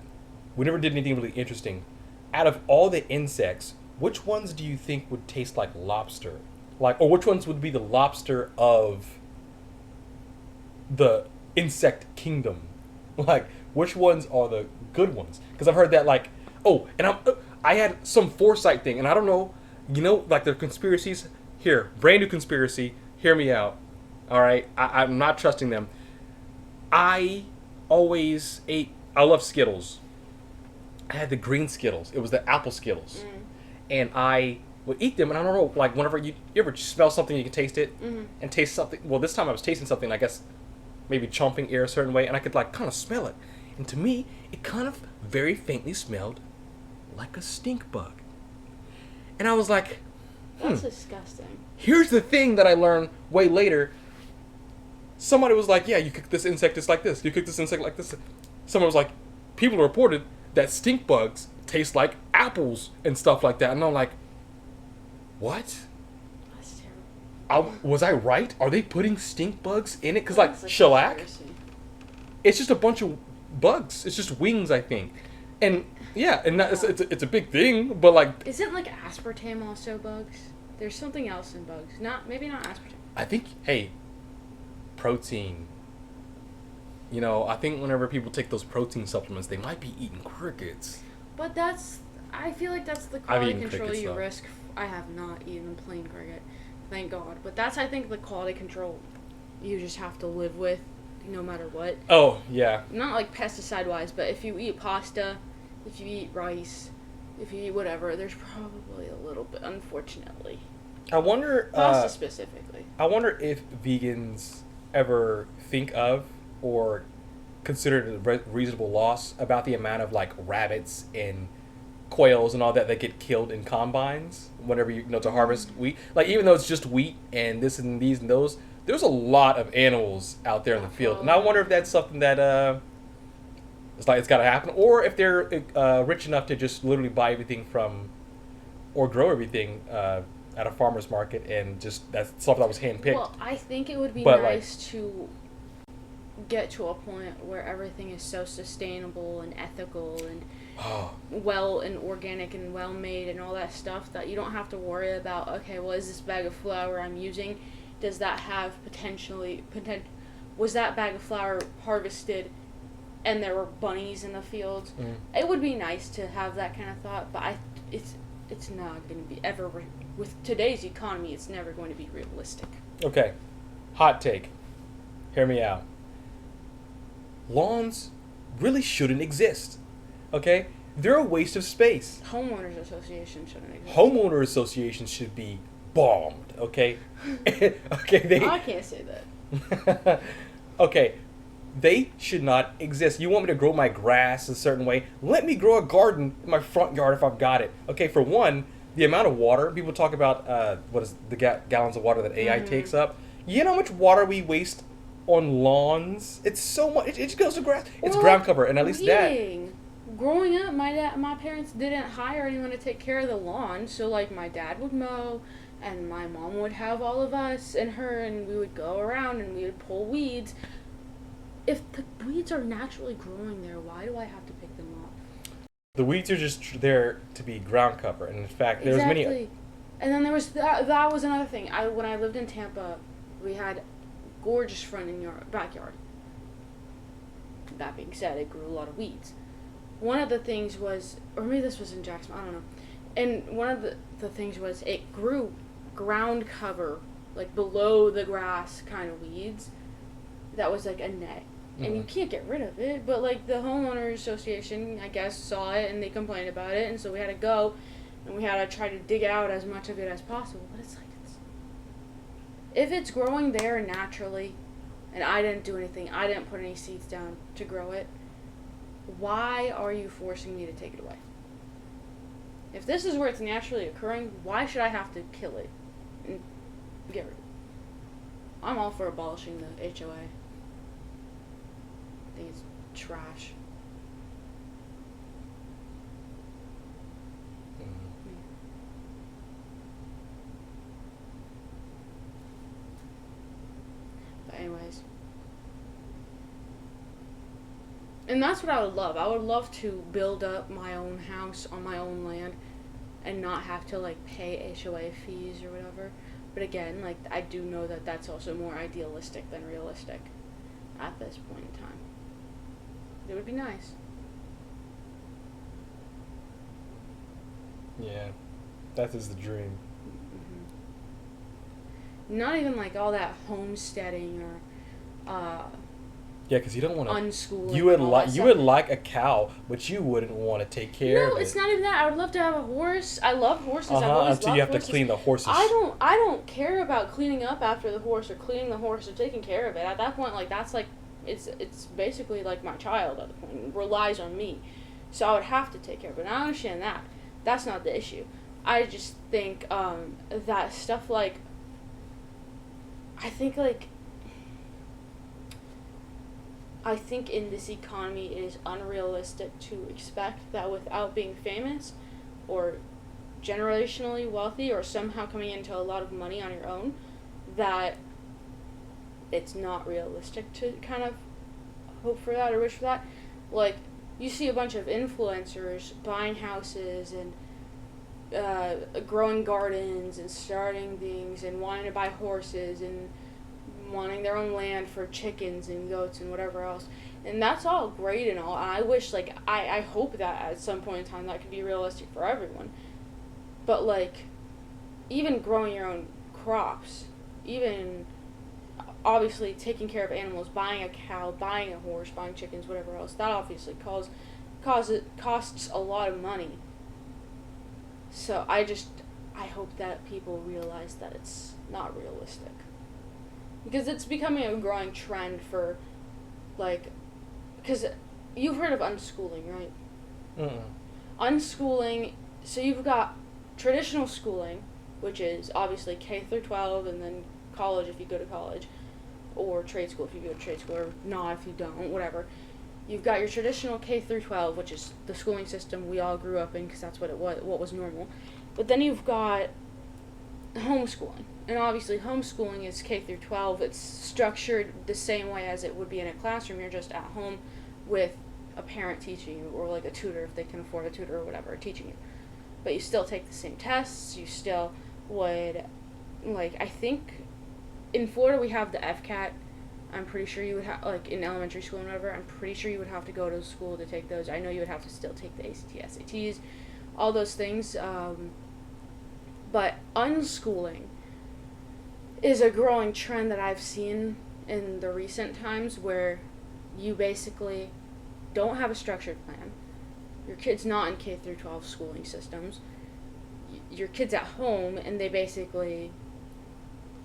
We never did anything really interesting. Out of all the insects, which ones do you think would taste like lobster? Or which ones would be the lobster of the insect kingdom? Like, which ones are the good ones? Because I've heard that, I had some foresight thing, and I don't know, like the conspiracies. Here, brand new conspiracy. Hear me out. All right, I'm not trusting them. I love Skittles. I had the green Skittles. It was the apple Skittles. And I would eat them, and I don't know, like, whenever you ever smell something, you can taste it, and taste something. Well, this time I was tasting something, I guess, maybe chomping air a certain way, and I could, like, kind of smell it. And to me, it kind of very faintly smelled like a stink bug. And I was like, That's disgusting. Here's the thing that I learned way later. Somebody was like, yeah, you cook this insect just like this. You cook this insect like this. Someone was like, people reported that stink bugs taste like apples and stuff like that. And I'm like, what? That's terrible. Was I right? Are they putting stink bugs in it? Because, like, shellac, it's just a bunch of bugs. It's just wings, I think. And, yeah, and it's a big thing, but, like... Isn't, like, aspartame also bugs? There's something else in bugs. Maybe not aspartame. I think, protein. I think whenever people take those protein supplements, they might be eating crickets. But I feel like that's the quality control you risk. I have not eaten a plain cricket, thank God. But that's, I think, the quality control you just have to live with, no matter what. Oh, yeah. Not like pesticide-wise, but if you eat pasta, if you eat rice, if you eat whatever, there's probably a little bit, unfortunately. I wonder... Pasta specifically. I wonder if vegans ever think of or consider it a reasonable loss about the amount of, like, rabbits and quails and all that get killed in combines whenever to harvest wheat. Like, even though it's just wheat and this and these and those, there's a lot of animals out there in the field. And I wonder if that's something that it's got to happen, or if they're rich enough to just literally buy everything from or grow everything at a farmer's market, and just that's stuff that was handpicked. Well, I think it would be nice to get to a point where everything is so sustainable and ethical and well and organic and well made and all that stuff that you don't have to worry about, okay, well, is this bag of flour I'm using, does that have was that bag of flour harvested and there were bunnies in the fields? It would be nice to have that kind of thought, but it's not going to be ever, with today's economy, it's never going to be realistic. Okay, hot take. Hear me out. Lawns really shouldn't exist. Okay? They're a waste of space. Homeowners associations shouldn't exist. Homeowner associations should be bombed. Okay? Okay, I can't say that. Okay, they should not exist. You want me to grow my grass a certain way? Let me grow a garden in my front yard if I've got it. Okay, for one, the amount of water, people talk about what is the gallons of water that AI takes up. You know how much water we waste on lawns? It's so much. It just goes to grass. It's ground cover, and at least that. Growing up, my parents didn't hire anyone to take care of the lawn, so, like, my dad would mow, and my mom would have all of us and her, and we would go around and we would pull weeds. If the weeds are naturally growing there, why do I have to pick them up? The weeds are just there to be ground cover, and in fact, there's Exactly. many. And then there was that was another thing. When I lived in Tampa, we had gorgeous front and backyard. That being said, it grew a lot of weeds. One of the things was, or maybe this was in Jackson, I don't know. And one of the things was it grew ground cover, like below the grass kind of weeds. That was like a net. And you can't get rid of it, but like the homeowners association, I guess, saw it and they complained about it, and so we had to go and we had to try to dig out as much of it as possible. But it's like, if it's growing there naturally, and I didn't do anything, I didn't put any seeds down to grow it, why are you forcing me to take it away? If this is where it's naturally occurring, why should I have to kill it and get rid of it? I'm all for abolishing the HOA. I think it's trash. But anyways. And that's what I would love. I would love to build up my own house on my own land and not have to like pay HOA fees or whatever. But again, like I do know that that's also more idealistic than realistic at this point in time. It would be nice. Yeah, that is the dream. Mm-hmm. Not even like all that homesteading or yeah, because you don't want to unschooling. You would like a cow, but you wouldn't want to take care of it. No, it's not even that. I would love to have a horse. I love horses. I've always until loved you have horses. to clean the horses. I don't care about cleaning up after the horse or cleaning the horse or taking care of it. At that point, like that's like it's basically like my child at the point. It relies on me. So I would have to take care of it. And I understand that. That's not the issue. I just think that stuff like I think in this economy it is unrealistic to expect that without being famous or generationally wealthy or somehow coming into a lot of money on your own, that it's not realistic to kind of hope for that or wish for that. Like, you see a bunch of influencers buying houses and growing gardens and starting things and wanting to buy horses and wanting their own land for chickens and goats and whatever else. And that's all great and all. I wish, like, I hope that at some point in time that could be realistic for everyone. But, like, even growing your own crops, even obviously taking care of animals, buying a cow, buying a horse, buying chickens, whatever else, that obviously costs a lot of money. So I hope that people realize that it's not realistic. Because it's becoming a growing trend for, like, because you've heard of unschooling, right? Unschooling, so you've got traditional schooling, which is obviously K through 12, and then college if you go to college, or trade school if you go to trade school, or not if you don't, whatever. You've got your traditional K through 12, which is the schooling system we all grew up in because that's what was normal. But then you've got homeschooling. And obviously homeschooling is K through 12. It's structured the same way as it would be in a classroom. You're just at home with a parent teaching you, or like a tutor if they can afford a tutor or whatever teaching you. But you still take the same tests. You still would, like, I think in Florida we have the FCAT. I'm pretty sure you would have, like, in elementary school and whatever, I'm pretty sure you would have to go to school to take those. I know you would have to still take the ACT, SATs, all those things. But unschooling is a growing trend that I've seen in the recent times where you basically don't have a structured plan. Your kid's not in K through 12 schooling systems. Your kid's at home and they basically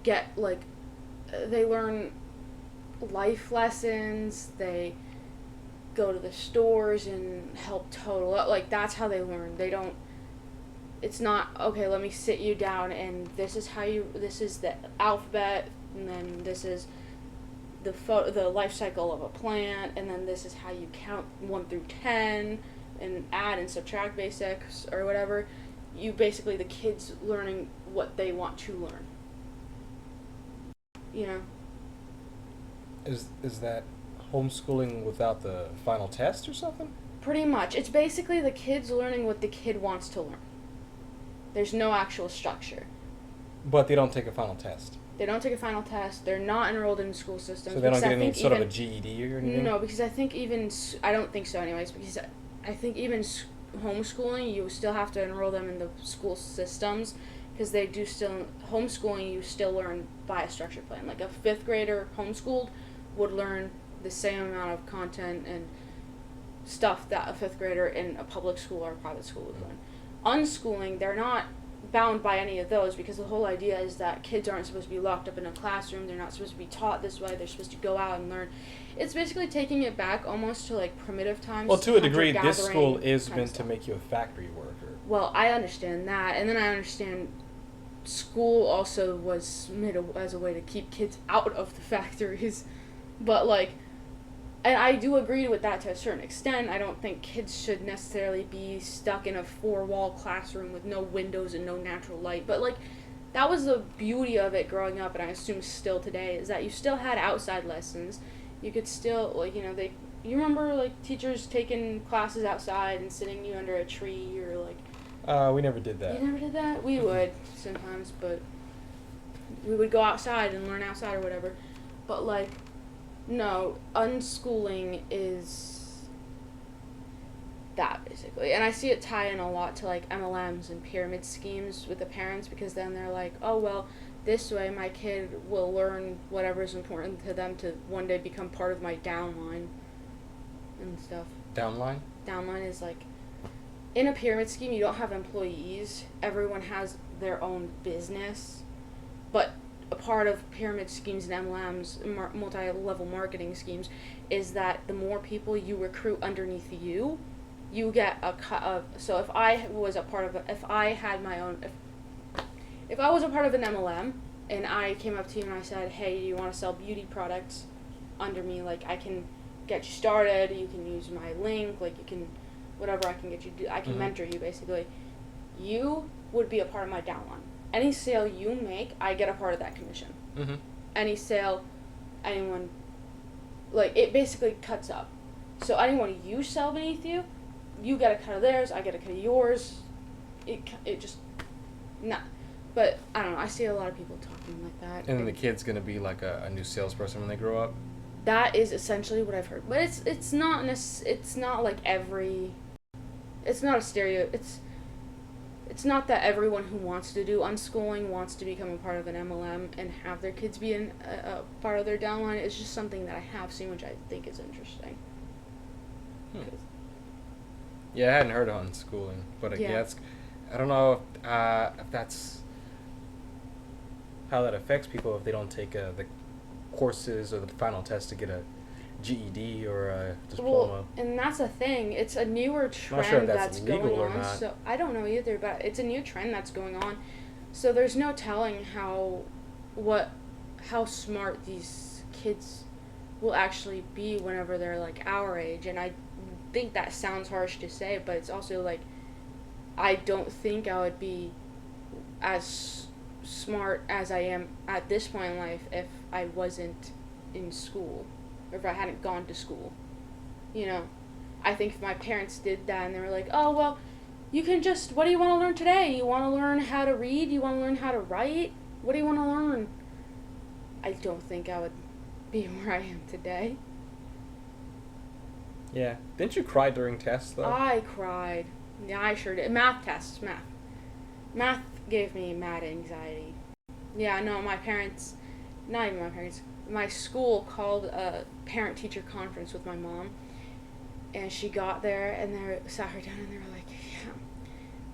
get, like, they learn life lessons, they go to the stores and help total up. Like, that's how they learn. They don't, it's not, okay, let me sit you down and this is the alphabet, and then this is the life cycle of a plant, and then this is how you count 1 through 10 and add and subtract basics or whatever. the kids learning what they want to learn. You know? Is that homeschooling without the final test or something? Pretty much. It's basically the kids learning what the kid wants to learn. There's no actual structure. But they don't take a final test. They don't take a final test. They're not enrolled in school systems. So they don't get any sort of a GED or anything? No, because I think I don't think so anyways, because I think even homeschooling, you still have to enroll them in the school systems, because they do still, homeschooling, you still learn by a structured plan. Like a 5th grader homeschooled would learn the same amount of content and stuff that a 5th grader in a public school or a private school would learn. Unschooling, they're not bound by any of those, because the whole idea is that kids aren't supposed to be locked up in a classroom. They're not supposed to be taught this way. They're supposed to go out and learn. It's basically taking it back almost to like primitive times. Well, to a degree, this school is meant to make you a factory worker. Well, I understand that, and then I understand school also was made as a way to keep kids out of the factories. But like, and I do agree with that to a certain extent. I don't think kids should necessarily be stuck in a 4-wall classroom with no windows and no natural light. But, like, that was the beauty of it growing up, and I assume still today, is that you still had outside lessons. You could still, like, you remember, like, teachers taking classes outside and sitting you under a tree or, like... we never did that. You never did that? We would sometimes, but we would go outside and learn outside or whatever. But, like... No, unschooling is that, basically. And I see it tie in a lot to, like, MLMs and pyramid schemes with the parents, because then they're like, oh, well, this way my kid will learn whatever is important to them to one day become part of my downline and stuff. Downline? Downline is, like, in a pyramid scheme, you don't have employees. Everyone has their own business. But... a part of pyramid schemes and MLMs, multi-level marketing schemes, is that the more people you recruit underneath you, you get a cut of. So if I was a part of, if I had my own, if I was a part of an MLM, and I came up to you and I said, hey, you want to sell beauty products under me? Like, I can get you started. You can use my link. Like, you can, whatever I can get you. I can mentor you, basically. You would be a part of my downline. Any sale you make, I get a part of that commission. Mm-hmm. Any sale, anyone, like, it basically cuts up. So anyone you sell beneath you, you get a cut of theirs, I get a cut of yours. It just, nah. But, I don't know, I see a lot of people talking like that. And then the kid's going to be like a new salesperson when they grow up? That is essentially what I've heard. But it's not like every, it's not a stereo, it's not that everyone who wants to do unschooling wants to become a part of an MLM and have their kids be a part of their downline. It's just something that I have seen, which I think is interesting. Yeah, I hadn't heard of unschooling, but I guess I don't know if that's how that affects people if they don't take the courses or the final test to get a GED or a diploma. Well, and that's the thing. It's a newer trend not sure if that's legal going or on. not. So I don't know either, but it's a new trend that's going on. So there's no telling how smart these kids will actually be whenever they're like our age. And I think that sounds harsh to say, but it's also like I don't think I would be as smart as I am at this point in life if I wasn't in school. Or if I hadn't gone to school. You know, I think if my parents did that and they were like, oh, well, you can just, what do you want to learn today? You want to learn how to read? You want to learn how to write? What do you want to learn? I don't think I would be where I am today. Yeah. Didn't you cry during tests, though? I cried. Yeah, I sure did. Math tests, Math gave me mad anxiety. Yeah, no, my parents, not even my parents, my school called a parent-teacher conference with my mom, and she got there, and they sat her down, and they were like, yeah.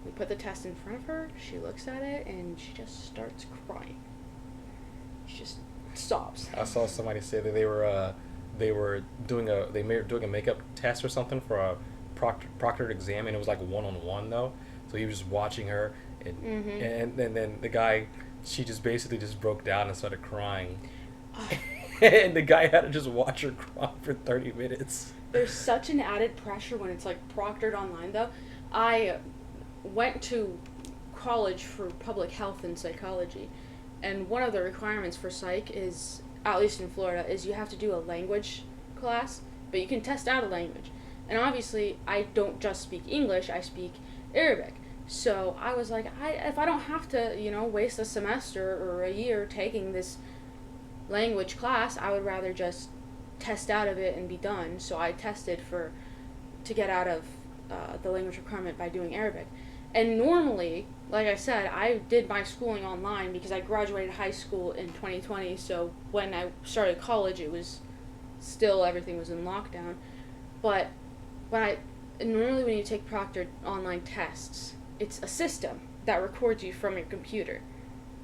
We put the test in front of her, she looks at it, and she just starts crying. She just sobs. I saw somebody say that they were doing a makeup test or something for a proctored exam, and it was like one-on-one, though, so he was just watching her, and then the guy, she just basically just broke down and started crying. And the guy had to just watch her cry for 30 minutes. There's such an added pressure when it's like proctored online, though. I went to college for public health and psychology. And one of the requirements for psych is, at least in Florida, is you have to do a language class, but you can test out a language. And obviously, I don't just speak English, I speak Arabic. So I was like, if I don't have to, waste a semester or a year taking this language class, I would rather just test out of it and be done. So I tested to get out of the language requirement by doing Arabic. And normally, like I said, I did my schooling online because I graduated high school in 2020. So when I started college, it was still, everything was in lockdown. But normally when you take proctored online tests, it's a system that records you from your computer.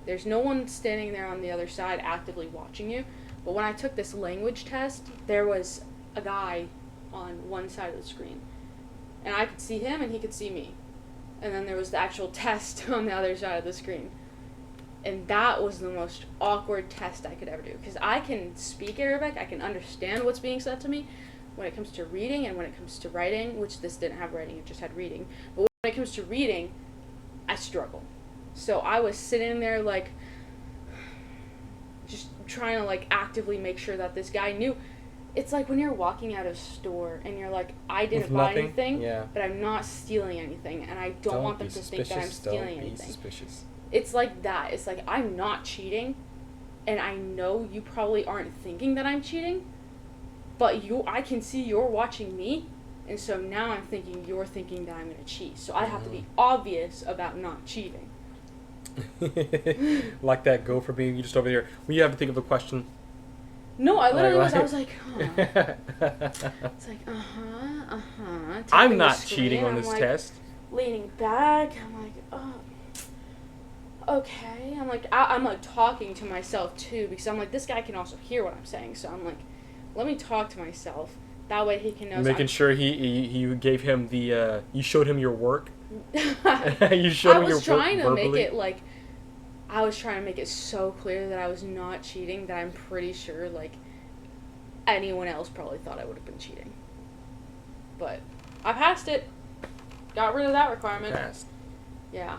There's no one standing there on the other side actively watching you. But when I took this language test, there was a guy on one side of the screen. And I could see him and he could see me. And then there was the actual test on the other side of the screen. And that was the most awkward test I could ever do. Because I can speak Arabic, I can understand what's being said to me when it comes to reading and when it comes to writing, which this didn't have writing, it just had reading. But when it comes to reading, I struggle. So I was sitting there like, just trying to like actively make sure that this guy knew. It's like when you're walking out of a store and you're like, I didn't buy anything, but I'm not stealing anything, and I don't want them to think that I'm stealing anything. Suspicious. It's like that. It's like, I'm not cheating, and I know you probably aren't thinking that I'm cheating, but I can see you're watching me, and so now I'm thinking you're thinking that I'm going to cheat. So I have to be obvious about not cheating. Like that go for me, you just over there. Well, you have to think of a question. No, I literally I was like, huh. It's like, I'm not cheating on this test. Leaning back, I'm like, oh, okay. I'm like talking to myself too, because I'm like, this guy can also hear what I'm saying. So I'm like, let me talk to myself. That way he can know. Making sure you gave him the, you showed him your work. You showed him your work verbally. I was trying to make it so clear that I was not cheating that I'm pretty sure, like, anyone else probably thought I would have been cheating. But I passed it. Got rid of that requirement. Passed. Yeah.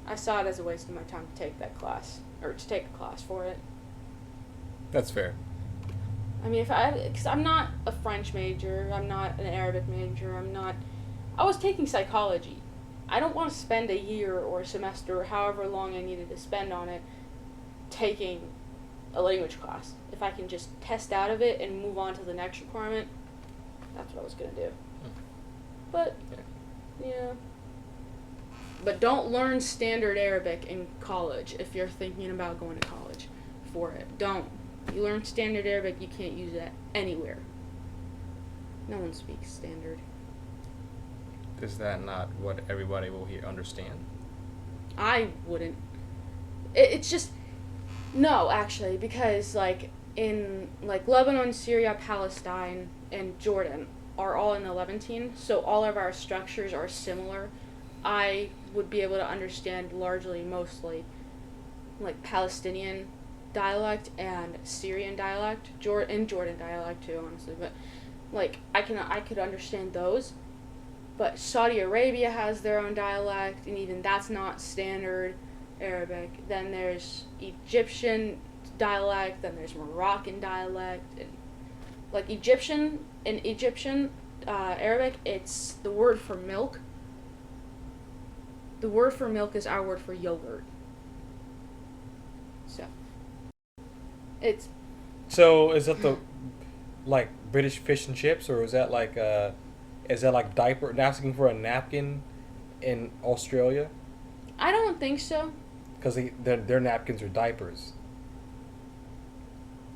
I saw it as a waste of my time to take that class, or to take a class for it. That's fair. I mean, because I'm not a French major, I'm not an Arabic major, I was taking psychology. I don't want to spend a year or a semester or however long I needed to spend on it taking a language class. If I can just test out of it and move on to the next requirement, that's what I was going to do. But, yeah. But don't learn standard Arabic in college if you're thinking about going to college for it. Don't. You learn standard Arabic, you can't use that anywhere. No one speaks standard. Is that not what everybody will understand? I wouldn't. It's just, no, actually, because like in like Lebanon, Syria, Palestine, and Jordan are all in the Levantine, so all of our structures are similar. I would be able to understand mostly, like Palestinian dialect and Syrian dialect, and Jordan dialect too, honestly. But like I could understand those. But Saudi Arabia has their own dialect, and even that's not standard Arabic. Then there's Egyptian dialect, then there's Moroccan dialect. And like Egyptian Arabic, it's the word for milk. The word for milk is our word for yogurt. So is that the like British fish and chips, or is that like diaper, asking for a napkin in Australia? I don't think so. Because their napkins are diapers.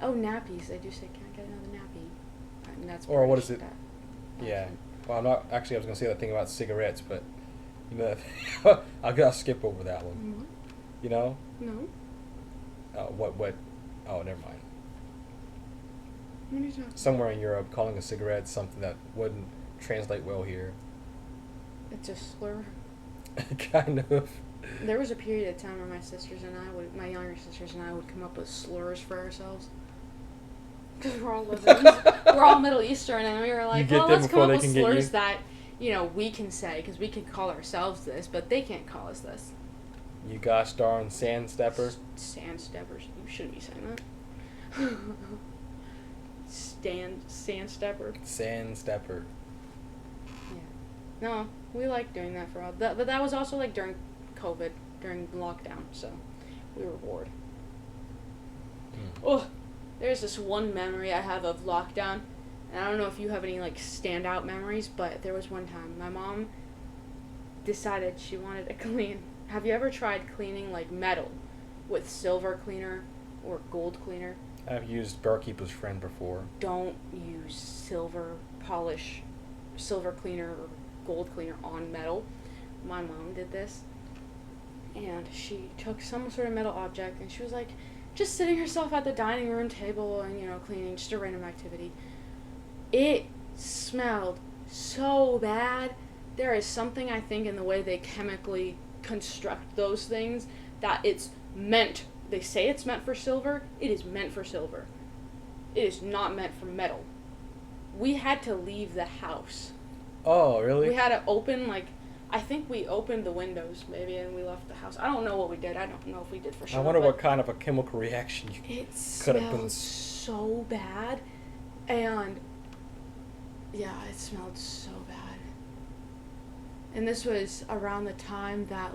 Oh, nappies. They do say, can I get another nappy? And that's or what is it? Yeah. Well, I was going to say that thing about cigarettes, but, I'll skip over that one. Mm-hmm. You know? No. What? Oh, never mind. What are you talking about? Somewhere in Europe, calling a cigarette something that wouldn't translate well here. It's a slur. Kind of. There was a period of time where my younger sisters and I would come up with slurs for ourselves. Because we're all we're all Middle Eastern, and we were like, well, let's come up with slurs that, we can say, because we can call ourselves this, but they can't call us this. You gosh darn sand stepper. Sand steppers. You shouldn't be saying that. Sand stepper. Sand stepper. Yeah. No, we like doing that for all. But that was also like during COVID, during lockdown, so we were bored. Oh, there's this one memory I have of lockdown, and I don't know if you have any like standout memories, but there was one time my mom decided she wanted to clean. Have you ever tried cleaning like metal with silver cleaner or gold cleaner? I've used Barkeeper's Friend before. Don't use silver cleaner or gold cleaner on metal. My mom did this, and she took some sort of metal object, and she was like just sitting herself at the dining room table and, cleaning, just a random activity. It smelled so bad. There is something, I think, in the way they chemically construct those things that it's meant. They say it's meant for silver. It is meant for silver. It is not meant for metal. We had to leave the house. Oh, really? We had to open, I think we opened the windows, maybe, and we left the house. I don't know what we did. I don't know if we did for sure. I wonder what kind of a chemical reaction you could have been. It smelled so bad. And, yeah, it smelled so bad. And this was around the time that,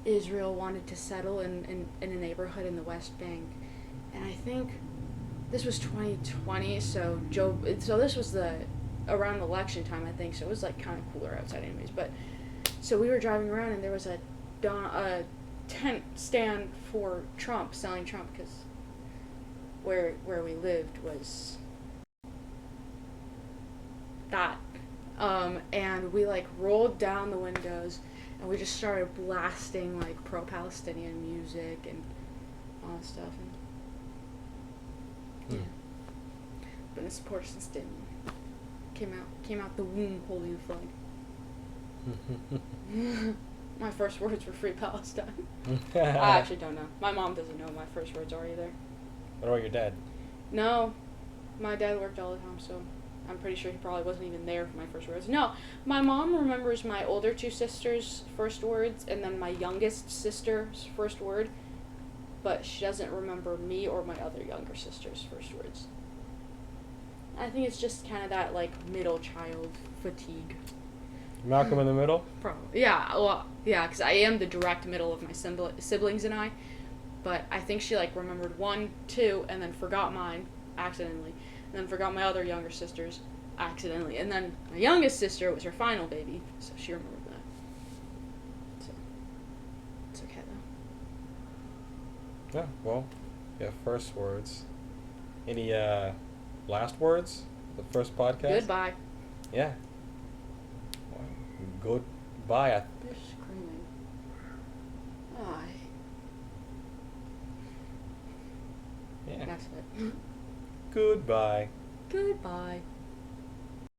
Israel wanted to settle in a neighborhood in the West Bank. And I think this was 2020, so this was around election time, I think, so it was kind of cooler outside anyways. But so we were driving around, and there was a tent stand for Trump, selling Trump, because where we lived was that. And we rolled down the windows, and we just started blasting pro-Palestinian music and all that stuff. And but the Protestants didn't. Came out the womb holding the flag. My first words were Free Palestine. I actually don't know. My mom doesn't know what my first words are either. What about your dad? No. My dad worked all the time, so I'm pretty sure he probably wasn't even there for my first words. No, my mom remembers my older two sisters' first words and then my youngest sister's first word, but she doesn't remember me or my other younger sister's first words. I think it's just kind of that, middle child fatigue. Malcolm in the middle? Probably. Yeah, well, yeah, because I am the direct middle of my siblings and I, but I think she, remembered 1, 2, and then forgot mine, accidentally, and then forgot my other younger sister's, accidentally, and then my youngest sister was her final baby, so she remembered that. So, it's okay, though. Yeah, well, yeah, first words. Any, last words? The first podcast? Goodbye. Yeah. Well, goodbye. You're screaming. Yeah. That's it. Goodbye. Goodbye.